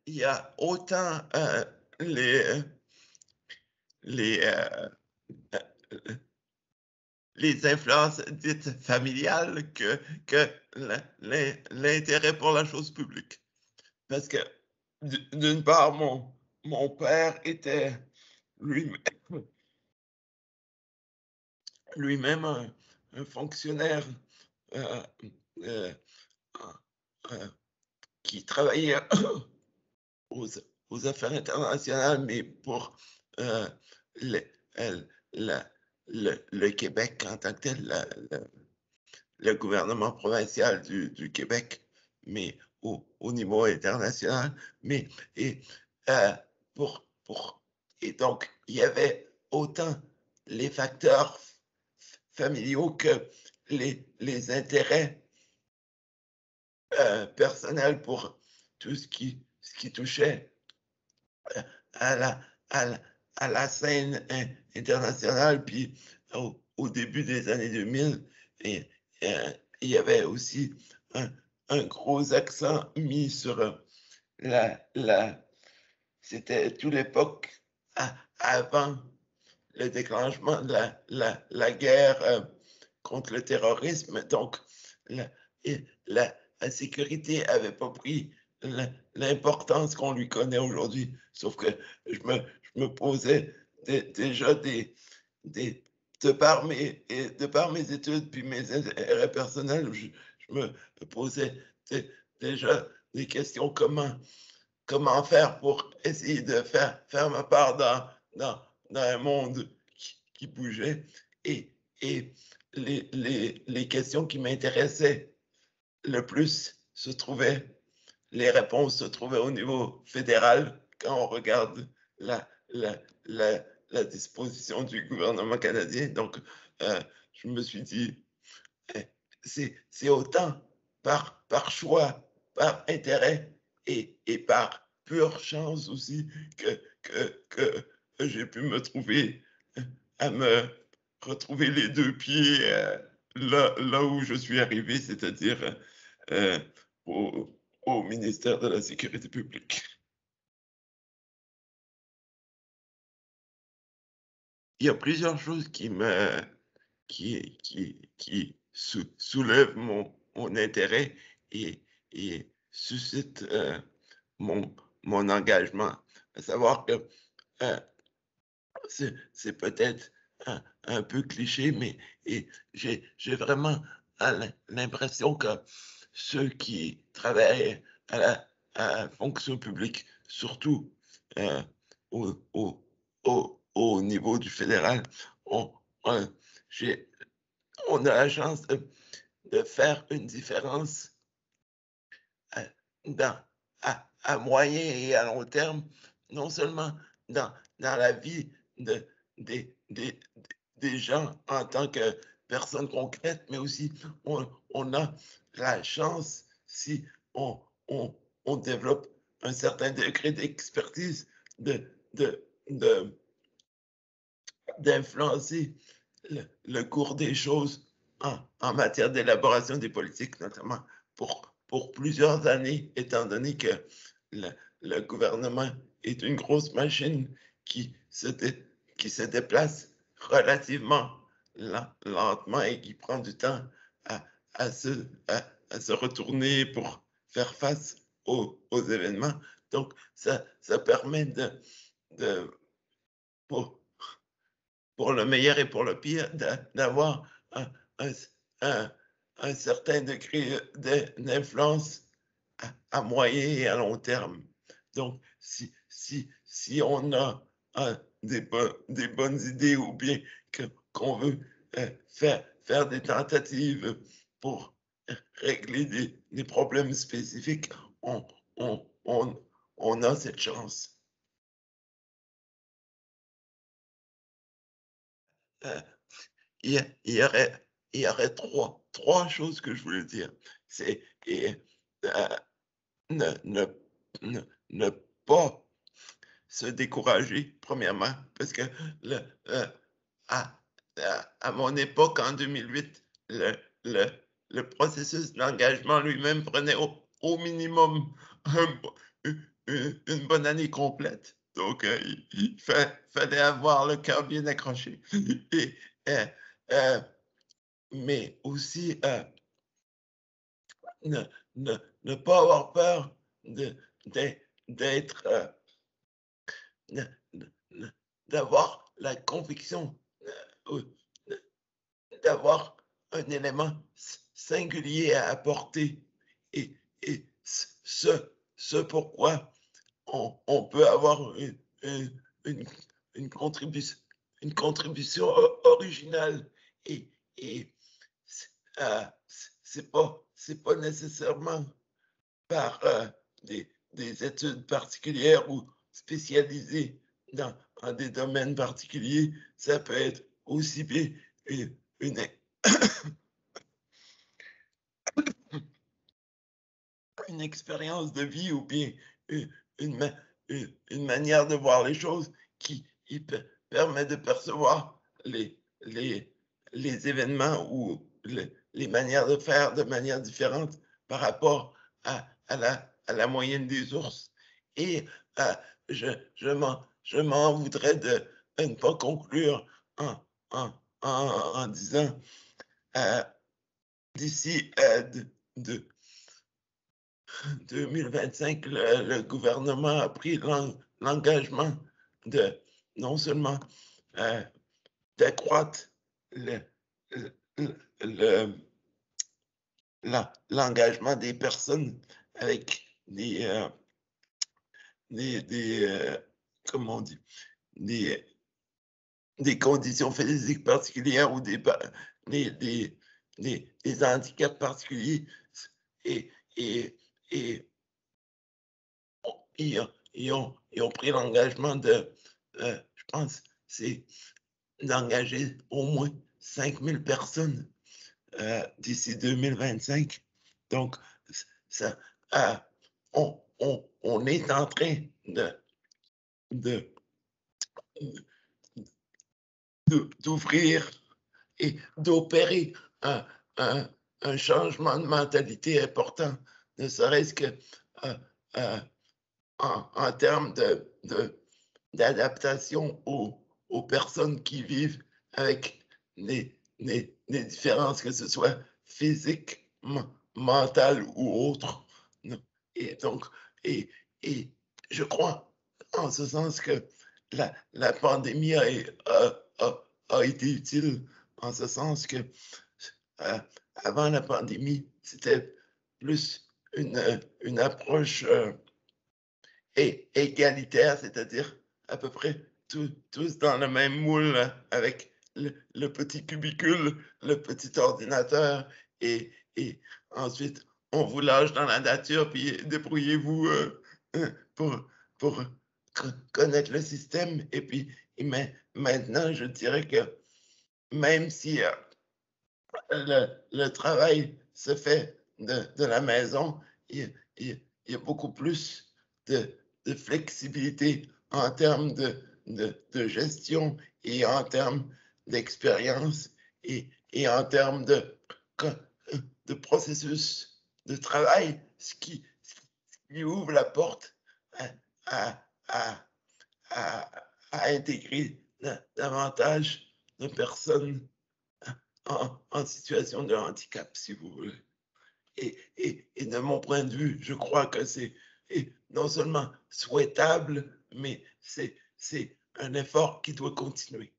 il y a autant les, les, euh, euh, les influences dites familiales que l'intérêt pour la chose publique. Parce que d'une part, mon père était lui-même lui-même un fonctionnaire euh, euh, euh, qui travaillait aux, aux affaires internationales, mais pour euh, le, la- le Québec en tant que tel, le gouvernement provincial du Québec, mais au niveau international. Mais, et, euh, pour, et donc, il y avait autant les facteurs familiaux que les intérêts personnels pour tout ce qui touchait à la, à la, à la scène internationale. Puis au début des années 2000, et, euh, il y avait aussi un, un gros accent mis sur la c'était toute l'époque avant le déclenchement de la guerre contre le terrorisme. Donc, la, la sécurité avait pas pris l'importance qu'on lui connaît aujourd'hui. Sauf que je me posais déjà des, de par mes études puis mes intérêts personnels, je me posais déjà des questions comment faire pour essayer de faire ma part dans un monde qui bougeait et les questions qui m'intéressaient le plus se trouvaient, les réponses se trouvaient au niveau fédéral quand on regarde la, la, la disposition du gouvernement canadien. Donc, je me suis dit, eh, c'est autant par choix, par intérêt et par pure chance aussi que j'ai pu me trouver à me retrouver les deux pieds là où je suis arrivé, c'est-à-dire euh, au, au ministère de la Sécurité publique. Il y a plusieurs choses qui soulèvent mon intérêt et suscitent mon, mon engagement. À savoir que euh, c'est peut-être un peu cliché, mais j'ai vraiment l'impression que ceux qui travaillent à la fonction publique, surtout euh, au, au, au niveau du fédéral, on, on, j'ai- on a la chance de faire une différence euh, dans, à moyen et à long terme, non seulement dans la vie de, des, des gens en tant que personnes concrètes, mais aussi on a la chance, si on, on, on développe un certain degré d'expertise, de, de, de, d'influencer le cours des choses en matière d'élaboration des politiques, notamment pour plusieurs années, étant donné que le, le gouvernement est une grosse machine qui se, dé, qui se déplace relativement lentement et qui prend du temps à, à, se, à se retourner pour faire face aux événements. Donc, ça permet de pour, pour le meilleur et pour le pire, d'avoir un, un, un certain degré d'influence à moyen et à long terme. Donc, si on a des bonnes idées ou bien qu'on veut faire des tentatives pour régler des problèmes spécifiques, on, on, on, on a cette chance. Euh, il y aurait, il y aurait trois choses que je voulais dire. C'est euh, ne, ne, ne, ne pas se décourager, premièrement, parce que le, euh, à, à mon époque, en 2008, le, le processus d'engagement lui-même prenait au minimum une bonne année complète. Donc, fallait avoir le cœur bien accroché. Et, euh, euh, mais aussi, ne, ne pas avoir peur de, d'être, de- de- d'avoir la conviction, ou d'avoir un élément singulier à apporter et ce pourquoi on peut avoir une, une contribution, une contribution originale et, et euh, c'est pas nécessairement par des études particulières ou spécialisées dans des domaines particuliers. Ça peut être aussi bien une, une expérience de vie ou bien une, une, une manière de voir les choses qui permet de percevoir les événements ou les manières de faire de manière différente par rapport à la moyenne des ours. Et euh, je m'en voudrais de ne pas conclure en, en disant euh, d'ici de 2025, le gouvernement a pris l'engagement de non seulement euh, d'accroître le, le- l'engagement des personnes avec des comment on dit, des, des conditions physiques particulières ou des, des, des handicaps particuliers et, et, et ils ont pris l'engagement de, je pense, c'est d'engager au moins 5000 personnes d'ici 2025. Donc, ça, euh, on est en train de, d'ouvrir et d'opérer un, un, un, changement de mentalité important, ne serait-ce que euh, euh, en termes d'adaptation aux personnes qui vivent avec les différences, que ce soit physiques, mentales ou autres. Et donc, et, et je crois en ce sens que la pandémie a été utile, en ce sens que euh, avant la pandémie, c'était plus une approche égalitaire, c'est-à-dire à peu près tous dans le même moule avec le petit cubicule, le petit ordinateur et ensuite on vous lâche dans la nature puis débrouillez-vous pour, pour connaître le système. Et puis mais maintenant, je dirais que même si le travail se fait de la maison, il y a beaucoup plus de flexibilité en termes de gestion et en termes d'expérience et en termes de processus de travail, ce qui ouvre la porte à, à, à, à, à intégrer davantage de personnes en situation de handicap, si vous voulez. Et de mon point de vue, je crois que c'est non seulement souhaitable, mais c'est un effort qui doit continuer.